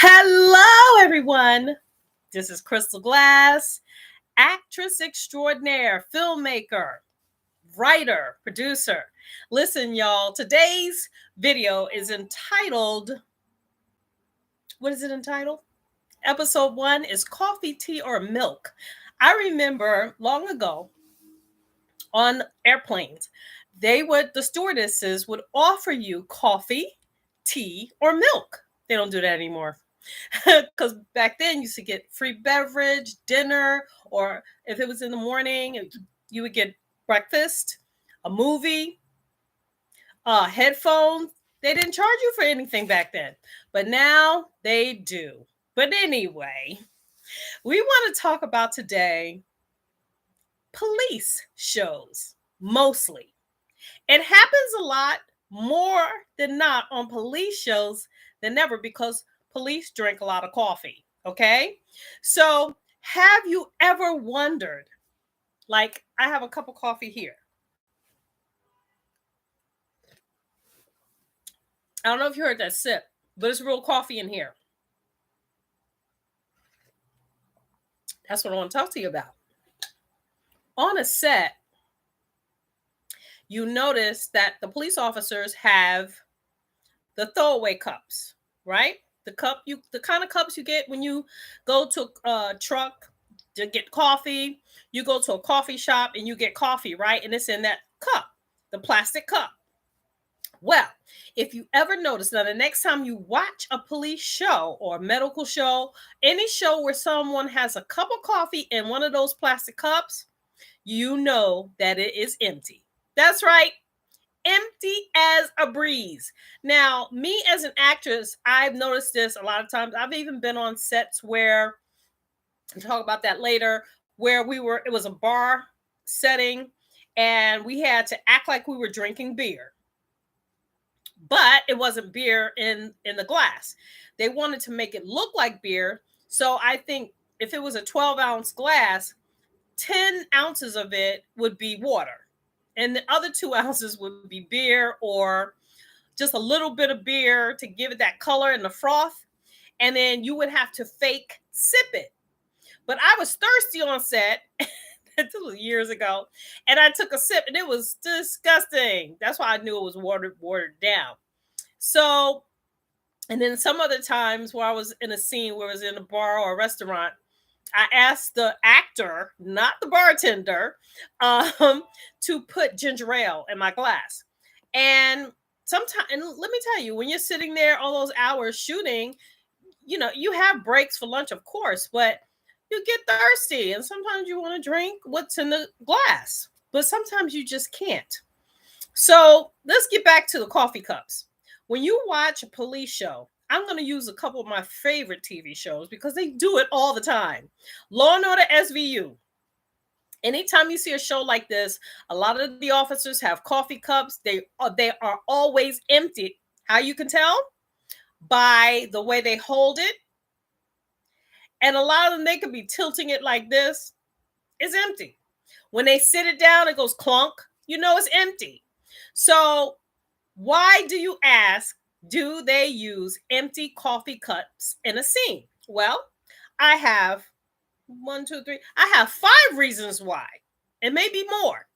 Hello, everyone. This is Crystal Glass, actress extraordinaire, filmmaker, writer, producer. Listen, y'all, today's video is entitled, what is it entitled? Episode 1 is Coffee, Tea, or Milk. I remember long ago on airplanes, the stewardesses would offer you coffee, tea, or milk. They don't do that anymore. Because back then you used to get free beverage, dinner, or if it was in the morning, you would get breakfast, a movie, headphones. They didn't charge you for anything back then, but now they do. But anyway, we want to talk about today police shows mostly. It happens a lot more than not on police shows than ever because police drink a lot of coffee. Okay. So, have you ever wondered? Like, I have a cup of coffee here. I don't know if you heard that sip, but it's real coffee in here. That's what I want to talk to you about. On a set, you notice that the police officers have the throwaway cups, right? The kind of cups you get when you go to a truck to get coffee. You go to a coffee shop and you get coffee, right? And it's in that cup, the plastic cup. Well, if you ever notice, now the next time you watch a police show or a medical show, any show where someone has a cup of coffee in one of those plastic cups, you know that it is empty. That's right, empty as a breeze. Now, me as an actress, I've noticed this a lot of times. I've even been on sets where, I'll talk about that later, where it was a bar setting and we had to act like we were drinking beer. But it wasn't beer in the glass. They wanted to make it look like beer. So I think if it was a 12-ounce glass, 10 ounces of it would be water. And the other 2 ounces would be beer or just a little bit of beer to give it that color and the froth. And then you would have to fake sip it. But I was thirsty on set. This was years ago. And I took a sip and it was disgusting. That's why I knew it was watered down. So, and then some other times where I was in a scene where I was in a bar or a restaurant, I asked the actor, not the bartender, to put ginger ale in my glass. And sometimes, and let me tell you, when you're sitting there all those hours shooting, you have breaks for lunch, of course, but you get thirsty. And sometimes you want to drink what's in the glass, but sometimes you just can't. So let's get back to the coffee cups. When you watch a police show, I'm going to use a couple of my favorite TV shows because they do it all the time. Law and Order SVU. Anytime you see a show like this, a lot of the officers have coffee cups. They are always empty. How you can tell? By the way they hold it. And a lot of them, they could be tilting it like this. It's empty. When they sit it down, it goes clunk. You know it's empty. So why do you ask, do they use empty coffee cups in a scene? Well, I have 1, 2, 3. I have 5 reasons why. It may be more.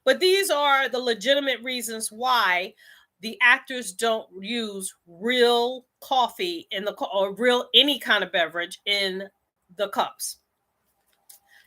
But these are the legitimate reasons why the actors don't use real coffee or real any kind of beverage in the cups.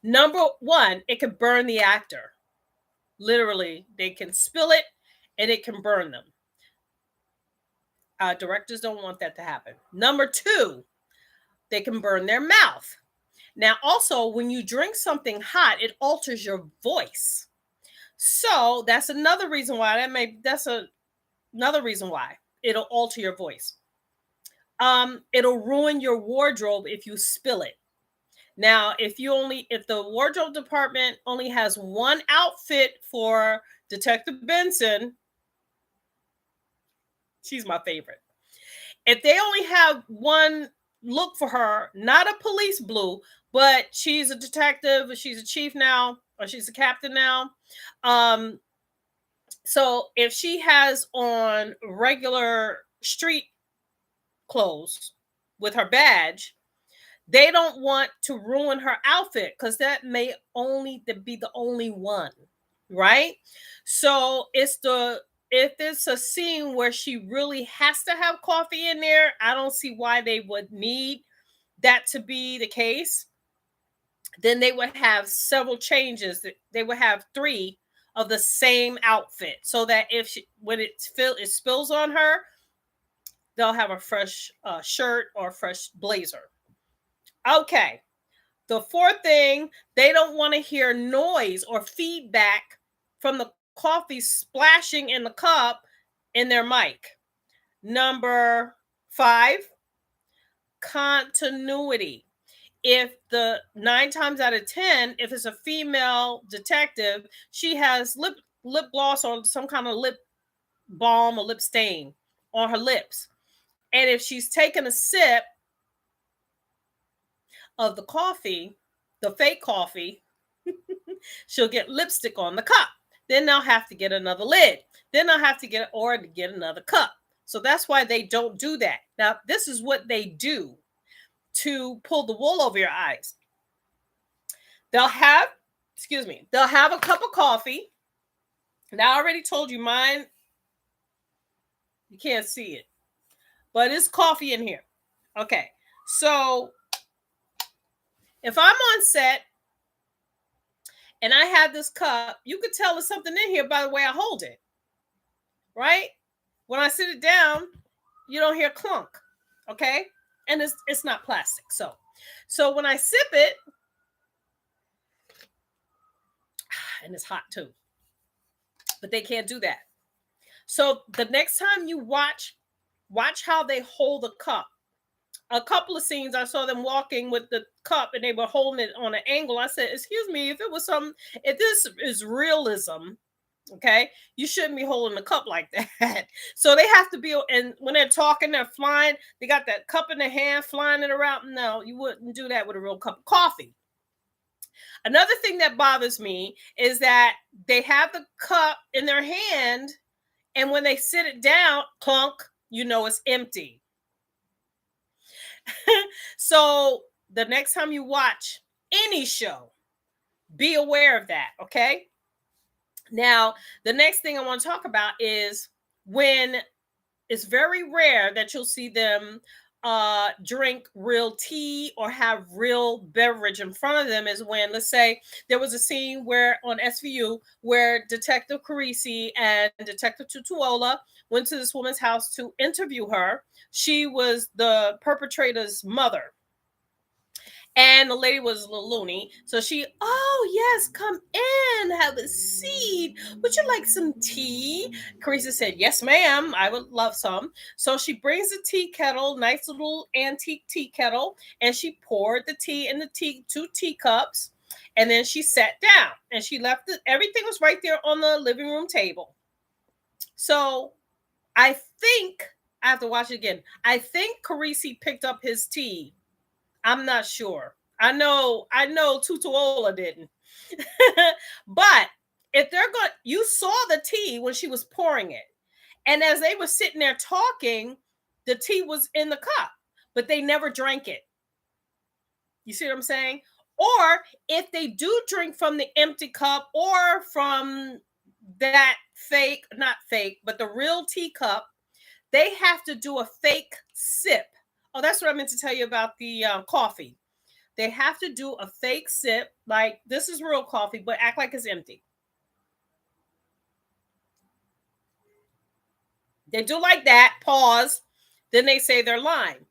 Number 1, it can burn the actor. Literally, they can spill it and it can burn them. Directors don't want that to happen. Number 2, they can burn their mouth. Now, also, when you drink something hot, it alters your voice. So that's another reason why another reason why it'll alter your voice. It'll ruin your wardrobe if you spill it. Now, if the wardrobe department only has one outfit for Detective Benson, she's my favorite. If they only have one look for her, not a police blue, but she's a detective, she's a chief now, or she's a captain now. So if she has on regular street clothes with her badge, they don't want to ruin her outfit because that may only be the only one, right? So if it's a scene where she really has to have coffee in there, I don't see why they would need that to be the case. Then they would have several changes. They would have 3 of the same outfit, so that when it spills on her, they'll have a fresh shirt or a fresh blazer. Okay. The 4th thing, they don't want to hear noise or feedback from the coffee splashing in the cup in their mic. Number 5, continuity. If the 9 times out of 10, if it's a female detective, she has lip gloss or some kind of lip balm or lip stain on her lips. And if she's taken a sip of the coffee, the fake coffee, she'll get lipstick on the cup. Then they'll have to get another lid. Then they'll have to get another cup. So that's why they don't do that. Now, this is what they do to pull the wool over your eyes. They'll have a cup of coffee. Now, I already told you mine, you can't see it, but it's coffee in here. Okay, so if I'm on set and I have this cup, you could tell there's something in here by the way I hold it, right? When I sit it down, you don't hear clunk, okay? And it's not plastic. So when I sip it, and it's hot too, but they can't do that. So the next time you watch how they hold the cup. A couple of scenes, I saw them walking with the cup and they were holding it on an angle. I said, excuse me, if this is realism, okay, you shouldn't be holding the cup like that. So they have to be, and when they're talking, they're flying, they got that cup in their hand, flying it around. No, you wouldn't do that with a real cup of coffee. Another thing that bothers me is that they have the cup in their hand, and when they sit it down, clunk, it's empty. So the next time you watch any show, be aware of that, okay? Now, the next thing I want to talk about is when it's very rare that you'll see them drink real tea or have real beverage in front of them is when, let's say, there was a scene where on SVU where Detective Carisi and Detective Tutuola went to this woman's house to interview her. She was the perpetrator's mother. And the lady was a little loony. So oh, yes, come in, have a seat. Would you like some tea? Carissa said, yes, ma'am, I would love some. So she brings a tea kettle, nice little antique tea kettle, and she poured the tea in the 2 teacups. And then she sat down and she left it. Everything was right there on the living room table. So I think, I have to watch it again. I think Carisi picked up his tea. I'm not sure. I know Tutuola didn't. But if they're going, you saw the tea when she was pouring it. And as they were sitting there talking, the tea was in the cup, but they never drank it. You see what I'm saying? Or if they do drink from the empty cup or from that not fake, but the real teacup, they have to do a fake sip. Oh, that's what I meant to tell you about the coffee. They have to do a fake sip, like this is real coffee, but act like it's empty. They do like that, pause, then they say their line.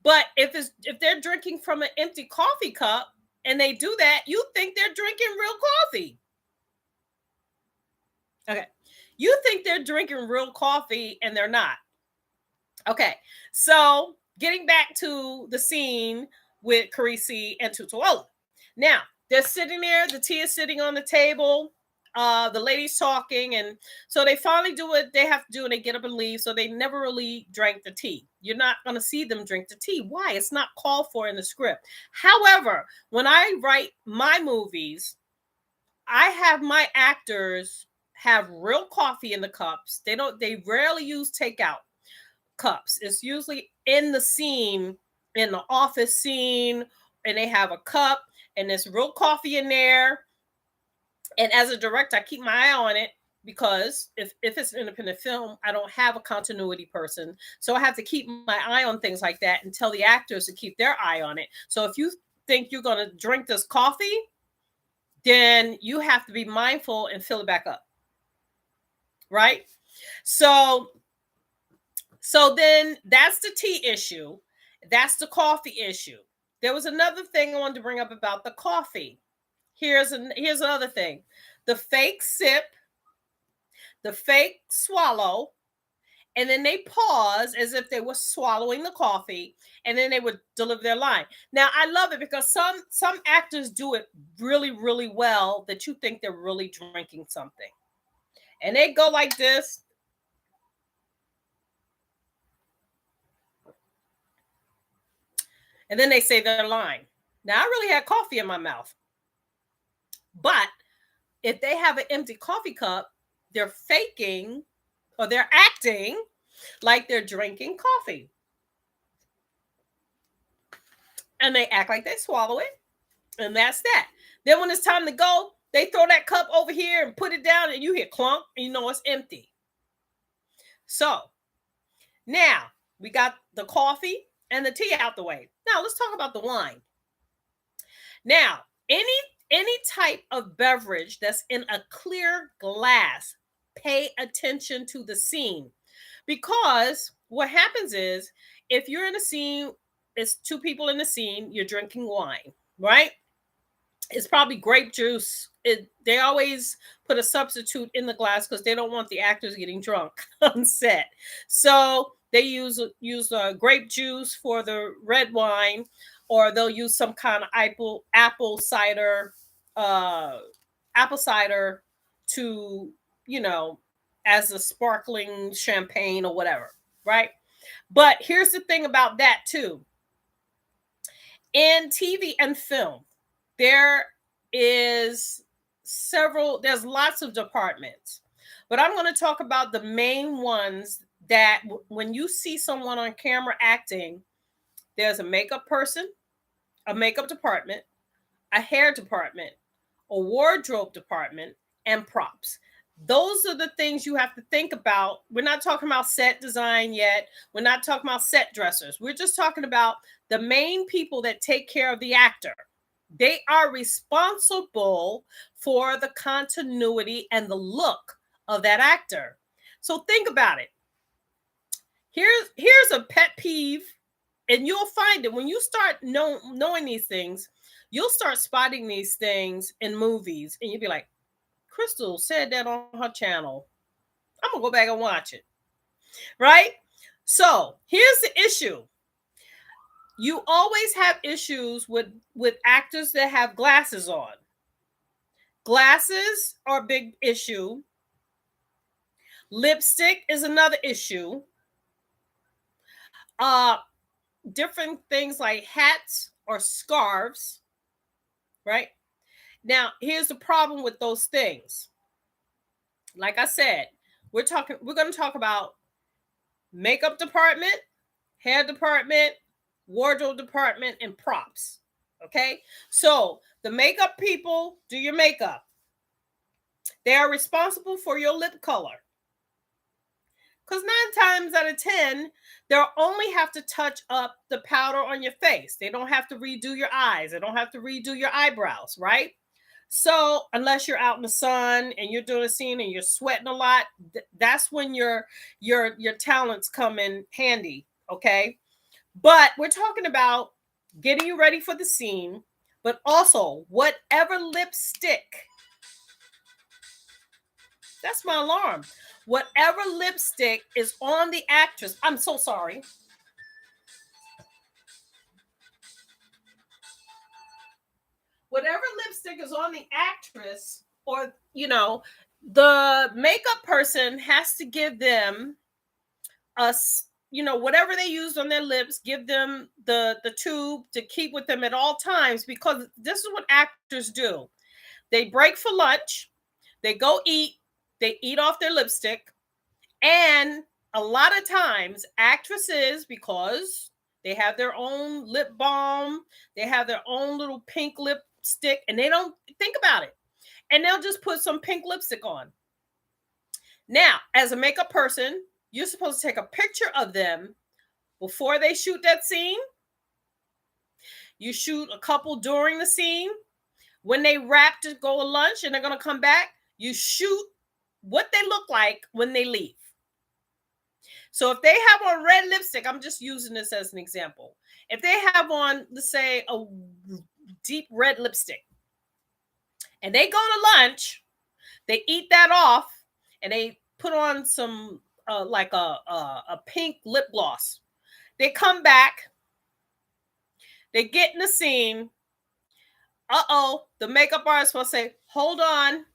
But if they're drinking from an empty coffee cup and they do that, you think they're drinking real coffee. Okay. You think they're drinking real coffee and they're not. Okay. So getting back to the scene with Carisi and Tutuola. Now, they're sitting there. The tea is sitting on the table. The lady's talking. And so they finally do what they have to do and they get up and leave. So they never really drank the tea. You're not going to see them drink the tea. Why? It's not called for in the script. However, when I write my movies, I have my actors have real coffee in the cups. They rarely use takeout cups. It's usually in the scene in the office scene, and they have a cup and there's real coffee in there. And as a director, I keep my eye on it because if it's an independent film, I don't have a continuity person. So I have to keep my eye on things like that and tell the actors to keep their eye on it. So if you think you're going to drink this coffee, then you have to be mindful and fill it back up. Right? So then that's the tea issue. That's the coffee issue. There was another thing I wanted to bring up about the coffee. Here's another thing. The fake sip, the fake swallow, and then they pause as if they were swallowing the coffee, and then they would deliver their line. Now, I love it because some actors do it really, really well that you think they're really drinking something. And they go like this. And then they say their line. Now, I really had coffee in my mouth. But if they have an empty coffee cup, they're faking or they're acting like they're drinking coffee. And they act like they swallow it. And that's that. Then when it's time to go, they throw that cup over here and put it down, and you hear clunk, and you know it's empty. So now we got the coffee and the tea out the way. Now let's talk about the wine. Now, any type of beverage that's in a clear glass, pay attention to the scene, because what happens is if you're in a scene, it's two people in the scene, you're drinking wine, right? It's probably grape juice. They always put a substitute in the glass because they don't want the actors getting drunk on set. So they use grape juice for the red wine, or they'll use some kind of apple cider to, as a sparkling champagne or whatever, right? But here's the thing about that too. In TV and film, there's lots of departments, but I'm going to talk about the main ones that when you see someone on camera acting, there's a makeup person, a makeup department, a hair department, a wardrobe department, and props. Those are the things you have to think about. We're not talking about set design yet. We're not talking about set dressers. We're just talking about the main people that take care of the actor. They are responsible for the continuity and the look of that actor. So think about it. Here's a pet peeve, and you'll find it when you start knowing these things. You'll start spotting these things in movies, and you'll be like, Crystal said that on her channel. I'm going to go back and watch it. Right? So here's the issue. You always have issues with actors that have glasses on. Glasses are a big issue. Lipstick is another issue. Different things like hats or scarves, right? Now, here's the problem with those things. Like I said, we're going to talk about makeup department, hair department, wardrobe department, and props. Okay? So, the makeup people do your makeup. They are responsible for your lip color. Because 9 times out of 10, they'll only have to touch up the powder on your face. They don't have to redo your eyes. They don't have to redo your eyebrows, right? So unless you're out in the sun and you're doing a scene and you're sweating a lot, that's when your talents come in handy, okay? But we're talking about getting you ready for the scene, but also whatever lipstick. That's my alarm. Whatever lipstick is on the actress. I'm so sorry. Whatever lipstick is on the actress, or, the makeup person has to give them whatever they used on their lips, give them the tube to keep with them at all times, because this is what actors do. They break for lunch, they go eat, they eat off their lipstick, and a lot of times actresses, because They have their own lip balm. They have their own little pink lipstick, and they don't think about it. And they'll just put some pink lipstick on. Now, as a makeup person, you're supposed to take a picture of them before they shoot that scene. You shoot a couple during the scene. When they wrap to go to lunch and they're going to come back, you shoot what they look like when they leave. So if they have on red lipstick, I'm just using this as an example. If they have on, let's say, a deep red lipstick, and they go to lunch, they eat that off, and they put on some like a pink lip gloss. They come back, they get in the scene. The makeup artist will say, "Hold on,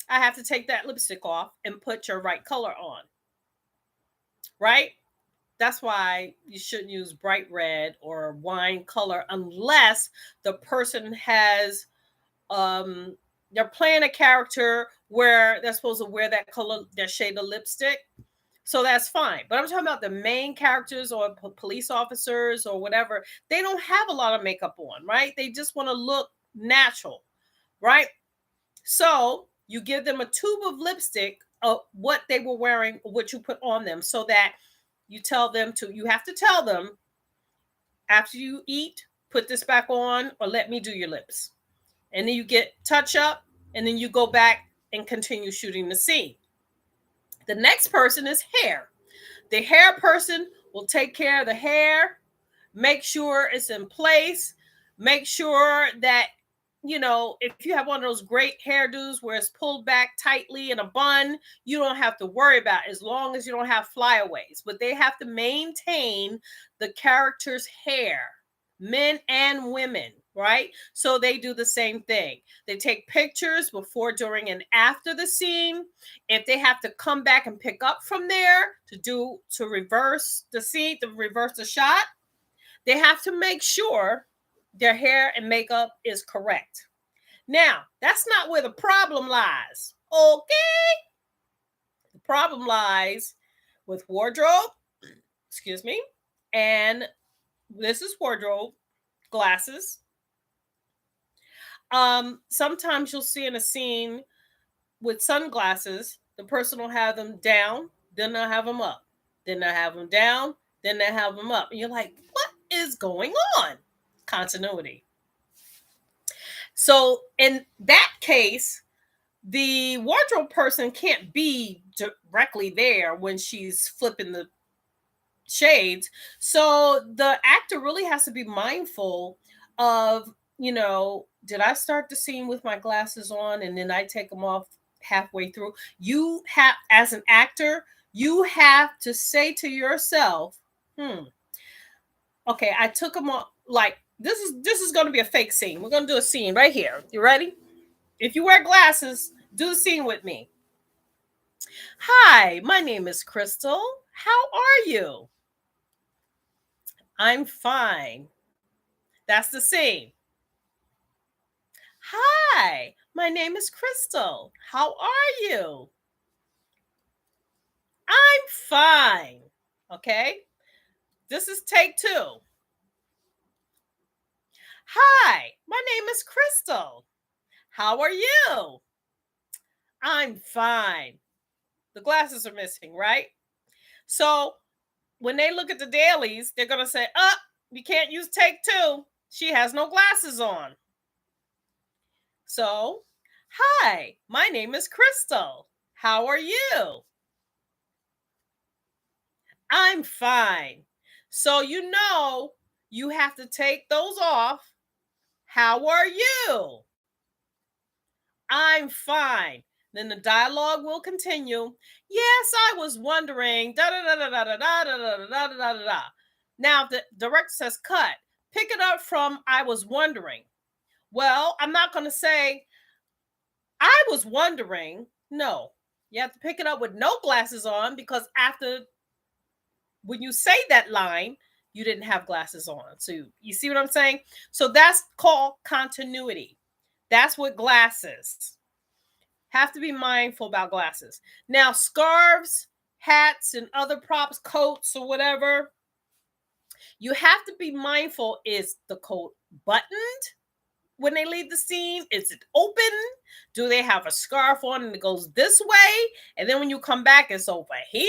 I have to take that lipstick off and put your right color on." Right? That's why you shouldn't use bright red or wine color unless the person has they're playing a character where they're supposed to wear that color, that shade of lipstick. So that's fine. But I'm talking about the main characters or police officers or whatever. They don't have a lot of makeup on, right? They just want to look natural, right? So you give them a tube of lipstick of what they were wearing, what you put on them, so that you have to tell them, after you eat, put this back on or let me do your lips. And then you get touch up and then you go back and continue shooting the scene. The next person is hair. The hair person will take care of the hair, make sure it's in place, make sure that, if you have one of those great hairdos where it's pulled back tightly in a bun, you don't have to worry about it as long as you don't have flyaways. But they have to maintain the character's hair, men and women, right? So they do the same thing. They take pictures before, during, and after the scene. If they have to come back and pick up from there to reverse the scene, to reverse the shot, they have to make sure their hair and makeup is correct. Now, that's not where the problem lies. Okay? The problem lies with wardrobe, excuse me, and this is wardrobe, glasses. Sometimes you'll see in a scene with sunglasses, the person will have them down, then they'll have them up, then they'll have them down, then they'll have them up. And you're like, what is going on? Continuity. So in that case, the wardrobe person can't be directly there when she's flipping the shades. So the actor really has to be mindful of, did I start the scene with my glasses on and then I take them off halfway through? You have, as an actor, you have to say to yourself, okay, I took them off. Like, this is going to be a fake scene. We're going to do a scene right here. You ready? If you wear glasses, do the scene with me. Hi, my name is Crystal. How are you? I'm fine. That's the scene. Hi, my name is Crystal. How are you? I'm fine. Okay. This is take 2. Hi, my name is Crystal. How are you? I'm fine. The glasses are missing, right? So when they look at the dailies, they're going to say, we can't use take 2. She has no glasses on. So, hi, my name is Crystal. How are you? I'm fine. So you have to take those off. How are you? I'm fine. Then the dialogue will continue. Yes, I was wondering. Da da da da da da da da da da da da. Now the director says cut. Pick it up from I was wondering. Well, I'm not going to say I was wondering. No, you have to pick it up with no glasses on, because when you say that line, you didn't have glasses on. So you see what I'm saying? So that's called continuity. That's what glasses. Have to be mindful about glasses. Now, scarves, hats, and other props, coats or whatever, You have to be mindful, is the coat buttoned when they leave the scene? Is it open? Do they have a scarf on and it goes this way? And then when you come back, it's over here?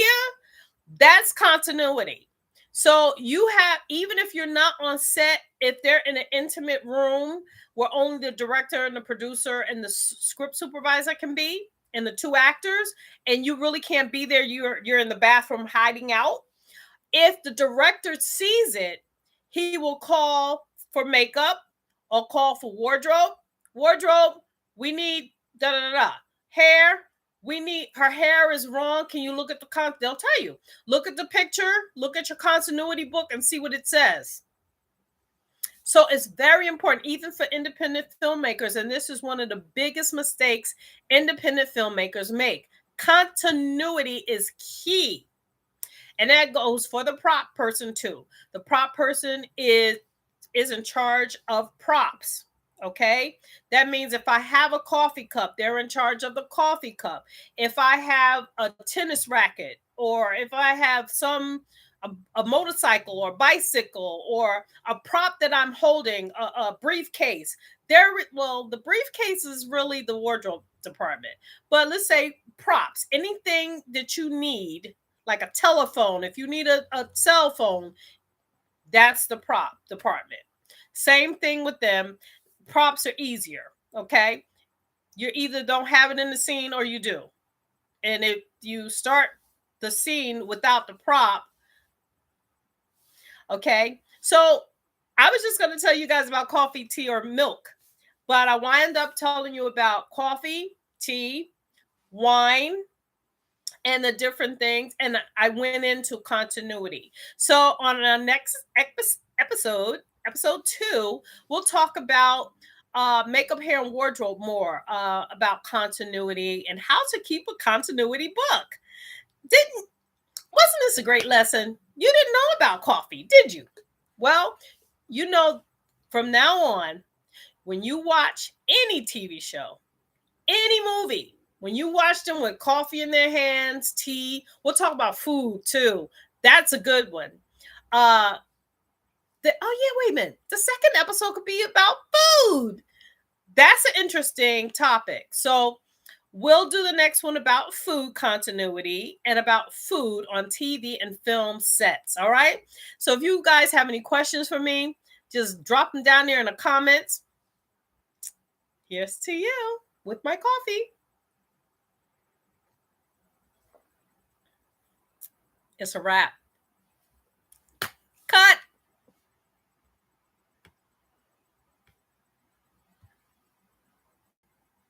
That's continuity. So you have, even if you're not on set, if they're in an intimate room where only the director and the producer and the script supervisor can be, and the two actors, and you really can't be there, you're in the bathroom hiding out. If the director sees it, he will call for makeup or call for wardrobe. Wardrobe, we need da da da da. Hair, we need, her hair is wrong. Can you look at the they'll tell you. Look at the picture, look at your continuity book and see what it says. So it's very important, even for independent filmmakers, and this is one of the biggest mistakes independent filmmakers make. Continuity is key. And that goes for the prop person too. The prop person is in charge of props. Okay. That means if I have a coffee cup, they're in charge of the coffee cup. If I have a tennis racket, or if I have a motorcycle or bicycle or a prop that I'm holding, a briefcase, the briefcase is really the wardrobe department. But let's say props, anything that you need, like a telephone, if you need a cell phone, that's the prop department. Same thing with them. Props are easier. Okay. You either don't have it in the scene or you do. And if you start the scene without the prop, okay. So I was just going to tell you guys about coffee, tea, or milk, but I wind up telling you about coffee, tea, wine, and the different things. And I went into continuity. So on our next episode 2, we'll talk about makeup, hair, and wardrobe more, about continuity and how to keep a continuity book. Wasn't this a great lesson? You didn't know about coffee, did you? Well, you know, from now on, when you watch any TV show, any movie, when you watch them with coffee in their hands, tea, we'll talk about food too. That's a good one. Oh yeah, wait a minute. The second episode could be about food. That's an interesting topic. So we'll do the next one about food continuity and about food on TV and film sets. All right. So if you guys have any questions for me, just drop them down there in the comments. Here's to you with my coffee. It's a wrap.